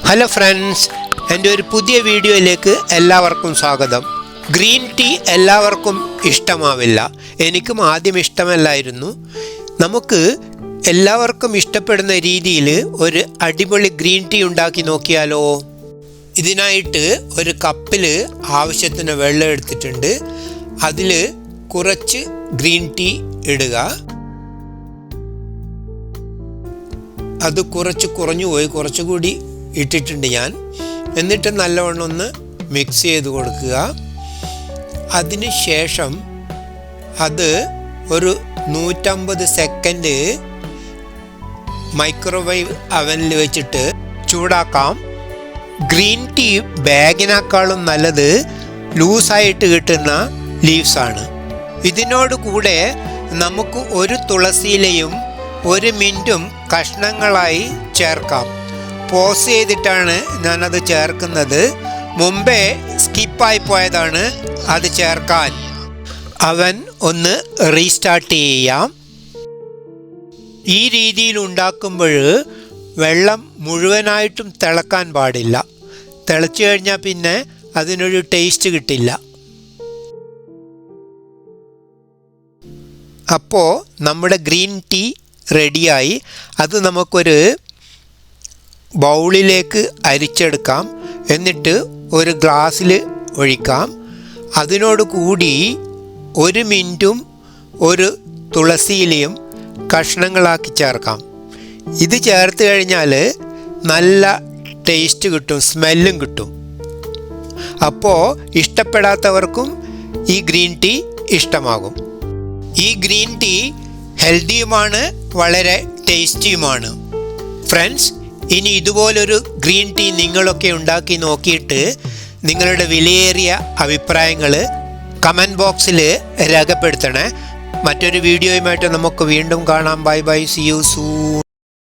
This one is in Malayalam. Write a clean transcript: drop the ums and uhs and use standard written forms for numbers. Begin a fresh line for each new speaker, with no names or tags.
ഹലോ ഫ്രണ്ട്സ്, എൻ്റെ ഒരു പുതിയ വീഡിയോയിലേക്ക് എല്ലാവർക്കും സ്വാഗതം. ഗ്രീൻ ടീ എല്ലാവർക്കും ഇഷ്ടമാവില്ല. എനിക്കും ആദ്യം ഇഷ്ടമല്ലായിരുന്നു. നമുക്ക് എല്ലാവർക്കും ഇഷ്ടപ്പെടുന്ന രീതിയിൽ ഒരു അടിപൊളി ഗ്രീൻ ടീ ഉണ്ടാക്കി നോക്കിയാലോ? ഇതിനായിട്ട് ഒരു കപ്പിൽ ആവശ്യത്തിന് വെള്ളം എടുത്തിട്ടുണ്ട്. അതിൽ കുറച്ച് ഗ്രീൻ ടീ ഇടുക. അത് കുറച്ച് കുറഞ്ഞു പോയി, കുറച്ചുകൂടി ഇട്ടിട്ടുണ്ട് ഞാൻ. എന്നിട്ട് നല്ലവണ്ണം ഒന്ന് മിക്സ് ചെയ്ത് കൊടുക്കുക. അതിന് ശേഷം അത് ഒരു 150 സെക്കൻഡ് മൈക്രോവേവ് അവനിൽ വെച്ചിട്ട് ചൂടാക്കാം. ഗ്രീൻ ടീ ബാഗിനേക്കാളും നല്ലത് ലൂസായിട്ട് കിട്ടുന്ന ലീവ്സാണ്. ഇതിനോട് കൂടെ നമുക്ക് ഒരു തുളസിയിലയും 1 മിൻറ്റും കഷ്ണങ്ങളായി ചേർക്കാം. പോസ് ചെയ്തിട്ടാണ് ഞാനത് ചേർക്കുന്നത്. മുമ്പേ സ്കിപ്പായി പോയതാണ് അത് ചേർക്കാൻ. അവൻ ഒന്ന് റീസ്റ്റാർട്ട് ചെയ്യാം. ഈ രീതിയിൽ ഉണ്ടാക്കുമ്പോൾ വെള്ളം മുഴുവനായിട്ടും തിളക്കാൻ പാടില്ല. തിളച്ചു കഴിഞ്ഞാൽ പിന്നെ അതിനൊരു ടേസ്റ്റ് കിട്ടില്ല. അപ്പോൾ നമ്മുടെ ഗ്രീൻ ടീ റെഡിയായി. അത് നമുക്കൊരു ബൗളിലേക്ക് അരിച്ചെടുക്കാം. എന്നിട്ട് ഒരു ഗ്ലാസ്സിൽ ഒഴിക്കാം. അതിനോട് കൂടി 1 മിൻറ്റും ഒരു തുളസിയിലയും കഷ്ണങ്ങളാക്കി ചേർക്കാം. ഇത് ചേർത്ത് കഴിഞ്ഞാൽ നല്ല ടേസ്റ്റ് കിട്ടും, സ്മെല്ലും കിട്ടും. അപ്പോൾ ഇഷ്ടപ്പെടാത്തവർക്കും ഈ ഗ്രീൻ ടീ ഇഷ്ടമാകും. ഈ ഗ്രീൻ ടീ ഹെൽത്തിയുമാണ്, വളരെ ടേസ്റ്റിയുമാണ്. ഫ്രണ്ട്സ്, ഇനി ഇതുപോലൊരു ഗ്രീൻ ടീ നിങ്ങളൊക്കെ ഉണ്ടാക്കി നോക്കിയിട്ട് നിങ്ങളുടെ വിലയേറിയ അഭിപ്രായങ്ങൾ കമൻറ്റ് ബോക്സിൽ രേഖപ്പെടുത്തണേ. മറ്റൊരു വീഡിയോയുമായിട്ട് നമുക്ക് വീണ്ടും കാണാം. Bye bye, see you soon.